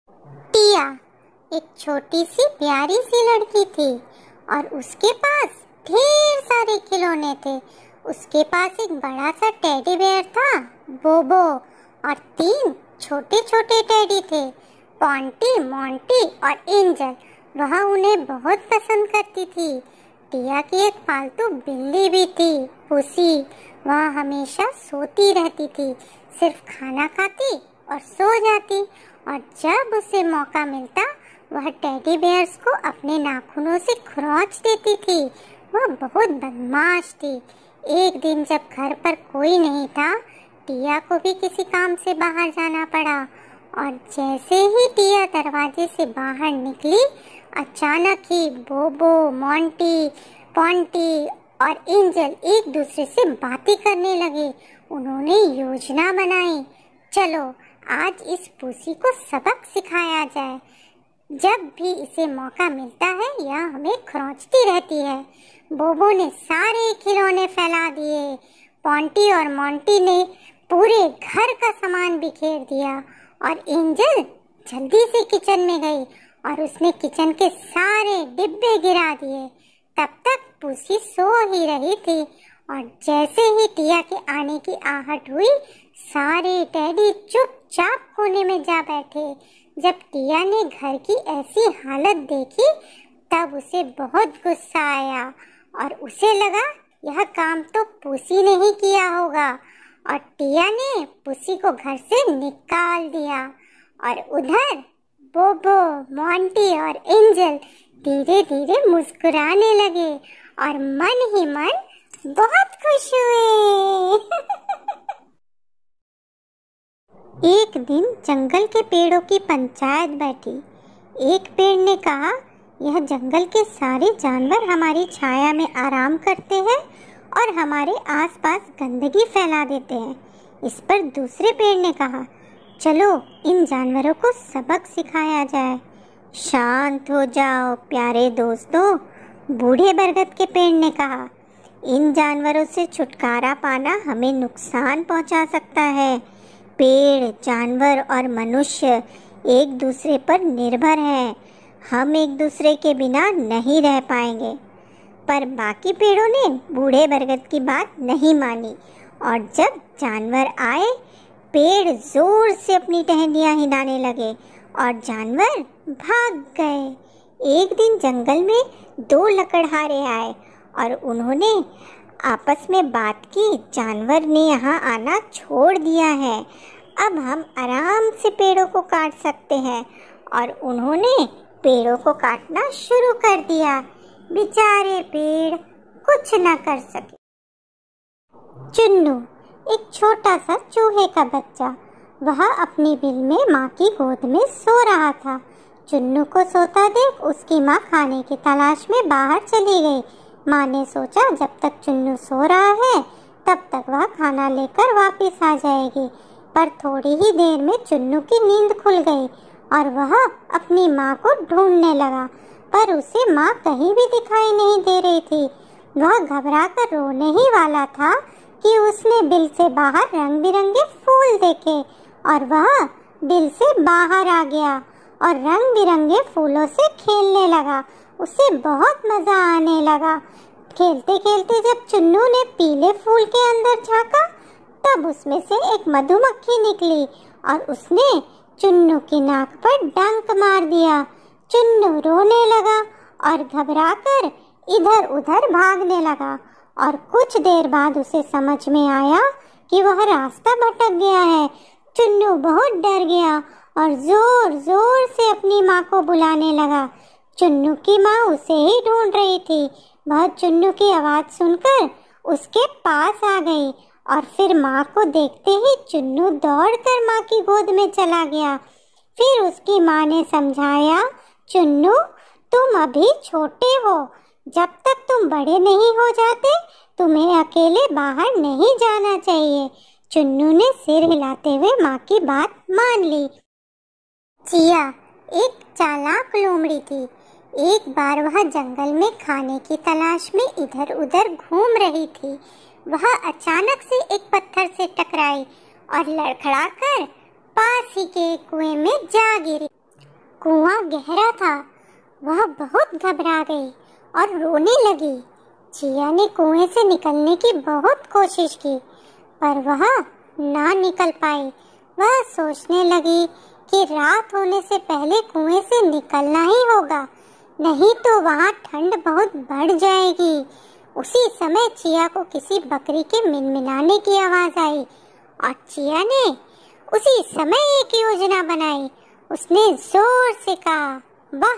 टिया एक छोटी सी प्यारी सी लड़की थी और उसके पास ढेर सारे खिलौने थे। उसके पास एक बड़ा सा टेडी बेयर था, बोबो, और 3 छोटे छोटे टेडी थे, पॉन्टी, मोंटी और एंजल। वह उन्हें बहुत पसंद करती थी। टिया की एक पालतू बिल्ली भी थी, पुसी। वह हमेशा सोती रहती थी, सिर्फ खाना खाती और सो जाती, और जब उसे मौका मिलता वह टेडी बेयर्स को अपने नाखूनों से खरोंच देती थी। वह बहुत बदमाश थी। एक दिन जब घर पर कोई नहीं था, टिया को भी किसी काम से बाहर जाना पड़ा, और जैसे ही टिया दरवाजे से बाहर निकली, अचानक ही बोबो, मोंटी, पॉन्टी और एंजल एक दूसरे से बातें करने लगे। उन्होंने योजना बनाई, चलो आज इस पुसी को सबक सिखाया जाए। जब भी इसे मौका मिलता है यह हमें खरोंचती रहती है। बोबो ने सारे खिलौने फैला दिए, पॉन्टी और मोंटी ने पूरे घर का सामान बिखेर दिया, और एंजल जल्दी से किचन में गई और उसने किचन के सारे डिब्बे गिरा दिए। तब तक पुसी सो ही रही थी, और जैसे ही टिया के आने की आहट हुई, सारे टेडी चुपचाप कोने में जा बैठे। जब टिया ने घर की ऐसी हालत देखी तब उसे बहुत गुस्सा आया, और उसे लगा यह काम तो पुसी ने ही किया होगा, और टिया ने पुसी को घर से निकाल दिया। और उधर बोबो, मोंटी और एंजल धीरे धीरे मुस्कुराने लगे और मन ही मन बहुत खुश हुए। एक दिन जंगल के पेड़ों की पंचायत बैठी। एक पेड़ ने कहा, यह जंगल के सारे जानवर हमारी छाया में आराम करते हैं और हमारे आसपास गंदगी फैला देते हैं। इस पर दूसरे पेड़ ने कहा, चलो इन जानवरों को सबक सिखाया जाए। शांत हो जाओ प्यारे दोस्तों, बूढ़े बरगद के पेड़ ने कहा, इन जानवरों से छुटकारा पाना हमें नुकसान पहुंचा सकता है। पेड़, जानवर और मनुष्य एक दूसरे पर निर्भर हैं। हम एक दूसरे के बिना नहीं रह पाएंगे। पर बाकी पेड़ों ने बूढ़े बरगद की बात नहीं मानी, और जब जानवर आए, पेड़ जोर से अपनी टहनियाँ हिलाने लगे और जानवर भाग गए। एक दिन जंगल में 2 लकड़हारे आए और उन्होंने आपस में बात की, जानवर ने यहाँ आना छोड़ दिया है, अब हम आराम से पेड़ों को काट सकते हैं। और उन्होंने पेड़ों को काटना शुरू कर दिया। बेचारे पेड़ कुछ न कर सके। चुन्नू एक छोटा सा चूहे का बच्चा, वह अपनी बिल में माँ की गोद में सो रहा था। चुन्नू को सोता देख उसकी माँ खाने की तलाश में बाहर चली गई। माँ ने सोचा जब तक चुन्नू सो रहा है तब तक वह खाना लेकर वापस आ जाएगी, पर थोड़ी ही देर में चुन्नू की नींद खुल गई और वह अपनी माँ को ढूंढने लगा, पर उसे माँ कहीं भी दिखाई नहीं दे रही थी। वह घबराकर रोने ही वाला था कि उसने बिल से बाहर रंग बिरंगे फूल देखे और वह बिल से बाहर आ गया और रंग बिरंगे फूलों से खेलने लगा। उसे बहुत मजा आने लगा। खेलते खेलते जब चुन्नू ने पीले फूल के अंदर झांका तब उसमें से एक मधुमक्खी निकली और उसने चुन्नू की नाक पर डंक मार दिया। चुन्नू रोने लगा और घबराकर इधर उधर भागने लगा, और कुछ देर बाद उसे समझ में आया कि वह रास्ता भटक गया है। चुन्नू बहुत डर गया और जोर जोर से अपनी माँ को बुलाने लगा। चुन्नू की माँ उसे ही ढूंढ रही थी। वह चुन्नू की आवाज़ सुनकर उसके पास आ गई और फिर माँ को देखते ही चुन्नू दौड़कर माँ की गोद में चला गया। फिर उसकी माँ ने समझाया, चुन्नू तुम अभी छोटे हो, जब तक तुम बड़े नहीं हो जाते तुम्हें अकेले बाहर नहीं जाना चाहिए। चुन्नू ने सिर हिलाते हुए माँ की बात मान ली। चिया एक चालाक लोमड़ी थी। एक बार वह जंगल में खाने की तलाश में इधर उधर घूम रही थी। वह अचानक से एक पत्थर से टकराई और लड़खड़ाकर पास ही के कुएं में जा गिरी। कुआं गहरा था। वह बहुत घबरा गई और रोने लगी। चिया ने कुएं से निकलने की बहुत कोशिश की, पर वह ना निकल पाई। वह सोचने लगी कि रात होने से पहले कुएं से निकलना ही होगा, नहीं तो वहाँ ठंड बहुत बढ़ जाएगी। उसी समय चिया को किसी बकरी के मिनमिनाने की आवाज आई और चिया ने उसी समय एक योजना बनाई। उसने जोर से कहा, वाह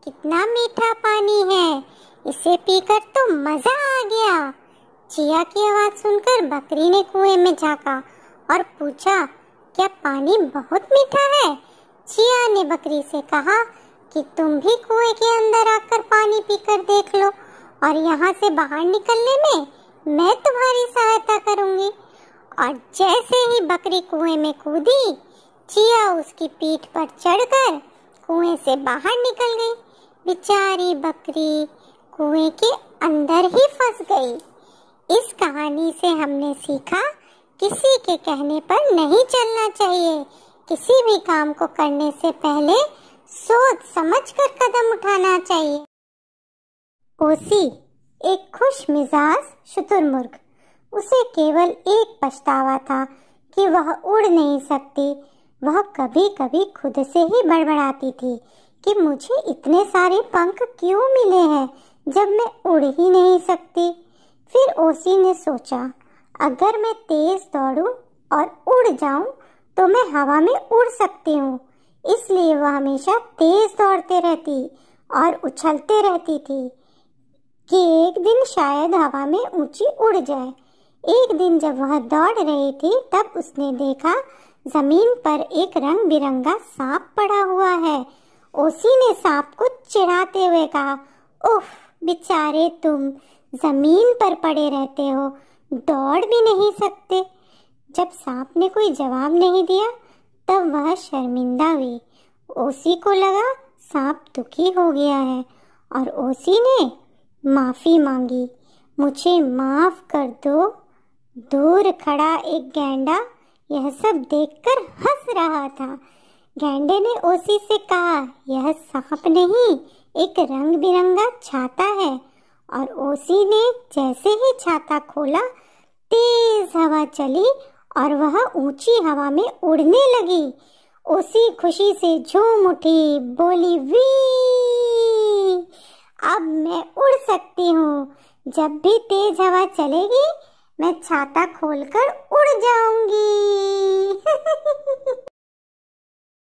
कितना मीठा पानी है, इसे पीकर तो मजा आ गया। चिया की आवाज सुनकर बकरी ने कुएं में झांका और पूछा, क्या पानी बहुत मीठा है? चिया ने बकरी से कहा कि तुम भी कुएं के अंदर आकर पानी पीकर देख लो और यहाँ से बाहर निकलने में मैं तुम्हारी सहायता करूंगी। और जैसे ही बकरी कुएं में कूदी, चिया उसकी पीठ पर चढ़कर कुएं से बाहर निकल गई। बेचारी बकरी कुएं के अंदर ही फंस गई। इस कहानी से हमने सीखा, किसी के कहने पर नहीं चलना चाहिए। किसी भी काम को करने से पहले सोच समझकर कदम उठाना चाहिए। ओसी एक खुश मिजाज शुतुरमुर्ग। उसे केवल एक पछतावा था कि वह उड़ नहीं सकती। वह कभी कभी खुद से ही बड़बड़ाती थी कि मुझे इतने सारे पंख क्यों मिले हैं जब मैं उड़ ही नहीं सकती। फिर ओसी ने सोचा, अगर मैं तेज दौड़ूं और उड़ जाऊं तो मैं हवा में उड़ सकती हूँ। इसलिए वह हमेशा तेज दौड़ते रहती और उछलते रहती थी कि एक दिन शायद हवा में ऊंची उड़ जाए। एक दिन जब वह दौड़ रही थी तब उसने देखा जमीन पर एक रंग बिरंगा सांप पड़ा हुआ है। ओसी ने सांप को चिढ़ाते हुए कहा, उफ बेचारे तुम जमीन पर पड़े रहते हो, दौड़ भी नहीं सकते। जब सांप ने कोई जवाब नहीं दिया तब वह शर्मिंदा हुई। ओसी को लगा सांप दुखी हो गया है और ओसी ने माफी मांगी, मुझे माफ कर दो। दूर खड़ा एक गैंडा यह सब देखकर हंस रहा था। गैंडे ने ओसी से कहा, यह सांप नहीं, एक रंग बिरंगा छाता है। और ओसी ने जैसे ही छाता खोला, तेज हवा चली और वह ऊंची हवा में उड़ने लगी। ओसी खुशी से झूम उठी, बोली, वी अब मैं उड़ सकती हूँ। जब भी तेज हवा चलेगी मैं छाता खोलकर उड़ जाऊंगी।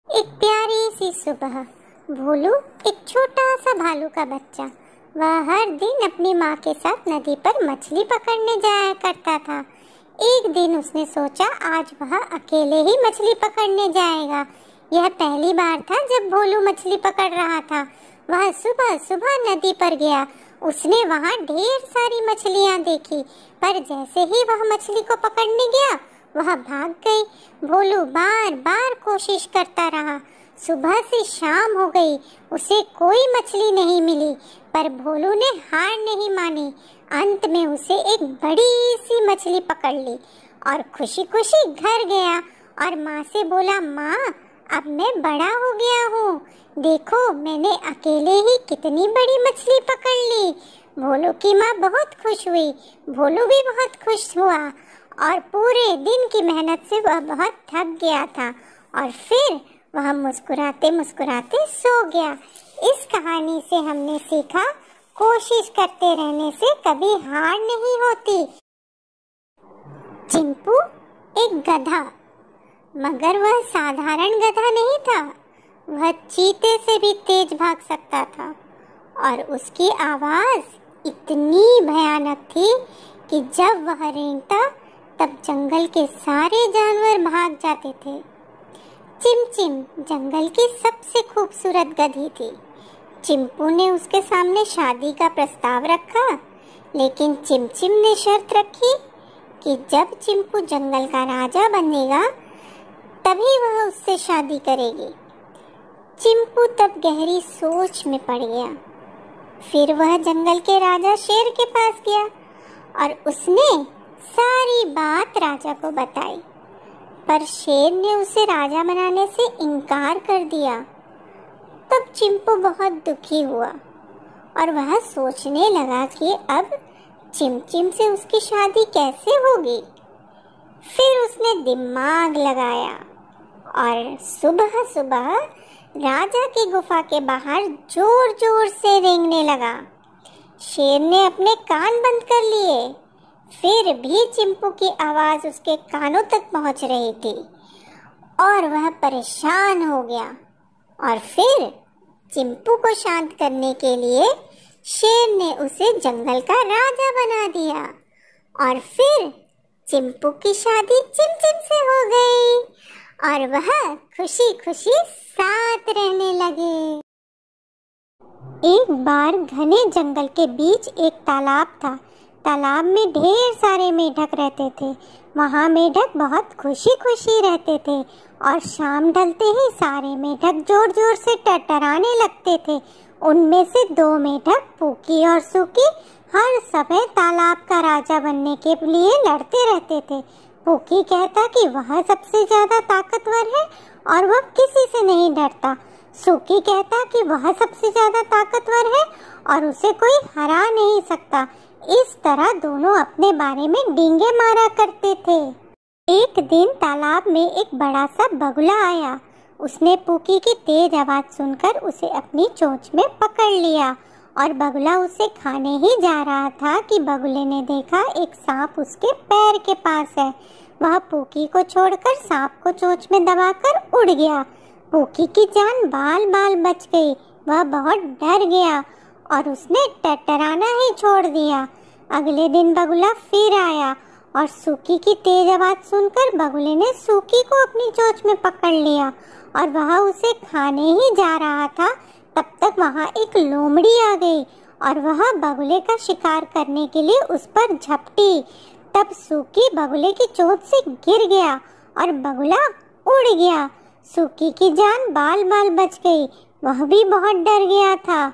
एक प्यारी सी सुबह, भोलू एक छोटा सा भालू का बच्चा। वह हर दिन अपनी माँ के साथ नदी पर मछली पकड़ने जाया करता था। एक दिन उसने सोचा आज वह अकेले ही मछली पकड़ने जाएगा। यह पहली बार था जब भोलू मछली पकड़ रहा था। वह सुबह सुबह नदी पर गया। उसने वहाँ ढेर सारी मछलियाँ देखी, पर जैसे ही वह मछली को पकड़ने गया वह भाग गई। भोलू बार बार कोशिश करता रहा। सुबह से शाम हो गई, उसे कोई मछली नहीं मिली, पर भोलू ने हार नहीं मानी। अंत में उसे एक बड़ी सी मछली पकड़ ली और खुशी खुशी घर गया और माँ से बोला, माँ अब मैं बड़ा हो गया हूँ, देखो मैंने अकेले ही कितनी बड़ी मछली पकड़ ली। भोलू की माँ बहुत खुश हुई, भोलू भी बहुत खुश हुआ और पूरे दिन की मेहनत से वह बहुत थक गया था और फिर वह मुस्कुराते मुस्कुराते सो गया। इस कहानी से हमने सीखा, कोशिश करते रहने से कभी हार नहीं होती। चिंपू एक गधा, मगर वह साधारण गधा नहीं था। वह चीते से भी तेज भाग सकता था और उसकी आवाज इतनी भयानक थी कि जब वह रेंगता तब जंगल के सारे जानवर भाग जाते थे। चिमचिम जंगल की सबसे खूबसूरत गधी थी। चिंपू ने उसके सामने शादी का प्रस्ताव रखा, लेकिन चिमचिम ने शर्त रखी कि जब चिंपू जंगल का राजा बनेगा तभी वह उससे शादी करेगी। चिंपू तब गहरी सोच में पड़ गया। फिर वह जंगल के राजा शेर के पास गया और उसने सारी बात राजा को बताई, पर शेर ने उसे राजा बनाने से इनकार कर दिया। तब चिंपू बहुत दुखी हुआ और वह सोचने लगा कि अब चिमचिम से उसकी शादी कैसे होगी। फिर उसने दिमाग लगाया और सुबह सुबह राजा की गुफा के बाहर जोर जोर से रेंगने लगा। शेर ने अपने कान बंद कर लिए, फिर भी चिंपू की आवाज उसके कानों तक पहुंच रही थी और वह परेशान हो गया। और फिर चिंपू को शांत करने के लिए शेर ने उसे जंगल का राजा बना दिया और फिर चिंपू की शादी चिमचिम से हो गई और वह खुशी खुशी साथ रहने लगे। एक बार घने जंगल के बीच एक तालाब था। तालाब में ढेर सारे मेढक रहते थे। वहाँ मेढक बहुत खुशी खुशी रहते थे और शाम ढलते ही सारे मेढक जोर जोर से टरटराने लगते थे। उनमें से 2 मेढक पूकी और सूकी हर समय तालाब का राजा बनने के लिए लड़ते रहते थे। पूकी कहता कि वह सबसे ज्यादा ताकतवर है और वह किसी से नहीं डरता। सूकी कहता कि वह सबसे ज्यादा ताकतवर है और उसे कोई हरा नहीं सकता। इस तरह दोनों अपने बारे में डींगे मारा करते थे। एक दिन तालाब में एक बड़ा सा बगुला आया। उसने पूकी की तेज आवाज सुनकर उसे अपनी चोंच में पकड़ लिया और बगुला उसे खाने ही जा रहा था कि बगुले ने देखा एक सांप उसके पैर के पास है। वह पूकी को छोड़कर सांप को चोंच में दबाकर उड़ गया। पूकी की जान बाल बाल बच गई। वह बहुत डर गया और उसने टरटराना ही छोड़ दिया। अगले दिन बगुला फिर आया और सूकी की तेज आवाज सुनकर बगुले ने सूकी को अपनी चोंच में पकड़ लिया और वह उसे खाने ही जा रहा था। तब तक वहाँ एक लोमड़ी आ गई और वह बगुले का शिकार करने के लिए उस पर झपटी। तब सूकी बगुले की चोंच से गिर गया और बगुला उड़ गया। सूकी की जान बाल बाल बच गई। वह भी बहुत डर गया था।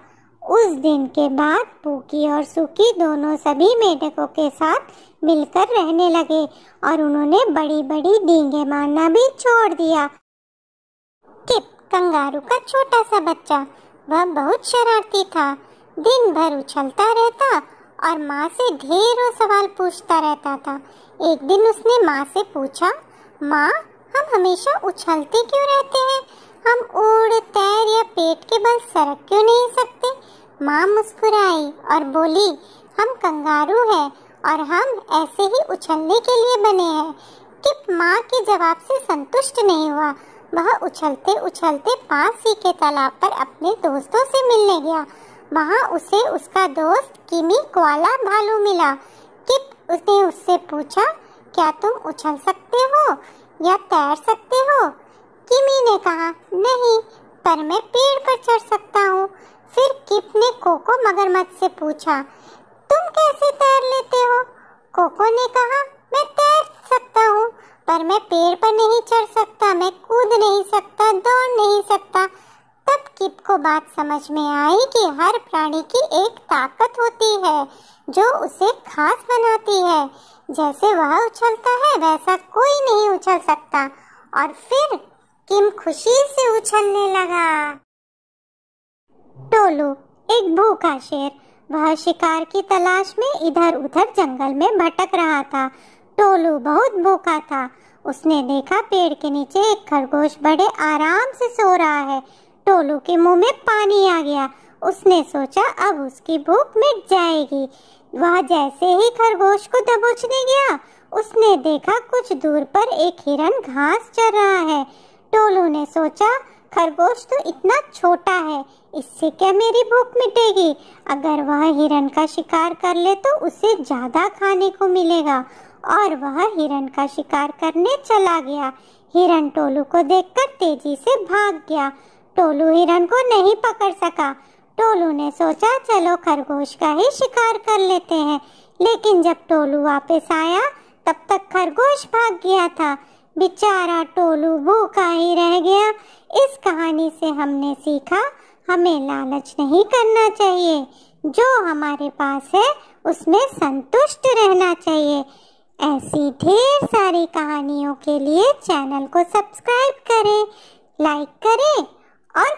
उस दिन के बाद पूकी और सूकी दोनों सभी मेढकों के साथ मिलकर रहने लगे और उन्होंने बड़ी बड़ी डींगे मारना भी छोड़ दिया। किप, कंगारू का छोटा सा बच्चा, वह बहुत शरारती था। दिन भर उछलता रहता और माँ से ढेरों सवाल पूछता रहता था। एक दिन उसने माँ से पूछा, माँ, हम हमेशा उछलते क्यों रहते हैं? हम उड़, तैर या पेट के बल सरक क्यों नहीं सकते? माँ मुस्कुराई और बोली, हम कंगारू हैं और हम ऐसे ही उछलने के लिए बने हैं। किप माँ के जवाब से संतुष्ट नहीं हुआ। वह उछलते उछलते पास ही के तालाब पर अपने दोस्तों से मिलने गया। वहाँ उसे उसका दोस्त किमी कोआला भालू मिला। किप उसने उससे पूछा, क्या तुम उछल सकते हो या तैर सकते हो? किमी ने कहा, नहीं, पर मैं पेड़ पर चढ़ सकता हूँ। फिर किप ने कोको मगरमच्छ से पूछा, तुम कैसे तैर लेते हो? कोको ने कहा, मैं तैर सकता हूँ, पर मैं पेड़ पर नहीं चढ़ सकता, मैं कूद नहीं सकता, दौड़ नहीं सकता। तब किप को बात समझ में आई कि हर प्राणी की एक ताकत होती है जो उसे खास बनाती है। जैसे वह उछलता है वैसा कोई नहीं उछल सकता। और फिर किम खुशी से उछलने लगा। टोलू, एक भूखा शेर, वह शिकार की तलाश में इधर उधर जंगल में भटक रहा था। टोलू बहुत भूखा था। उसने देखा पेड़ के नीचे एक खरगोश बड़े आराम से सो रहा है। टोलू के मुंह में पानी आ गया। उसने सोचा अब उसकी भूख मिट जाएगी। वह जैसे ही खरगोश को दबोचने गया, उसने देखा कुछ दूर पर एक हिरन घास चर रहा है। टोलू ने सोचा, खरगोश तो इतना छोटा है, इससे क्या मेरी भूख मिटेगी? अगर वह हिरन का शिकार कर ले तो उसे ज्यादा खाने को मिलेगा। और वह हिरन का शिकार करने चला गया। हिरन टोलू को देखकर तेजी से भाग गया। टोलू हिरन को नहीं पकड़ सका। टोलू ने सोचा, चलो खरगोश का ही शिकार कर लेते हैं। लेकिन जब टोलू वापस आया तब तक खरगोश भाग गया था। बेचारा टोलू भूखा ही रह गया। इस कहानी से हमने सीखा, हमें लालच नहीं करना चाहिए। जो हमारे पास है उसमें संतुष्ट रहना चाहिए। ऐसी ढेर सारी कहानियों के लिए चैनल को सब्सक्राइब करें, लाइक करें और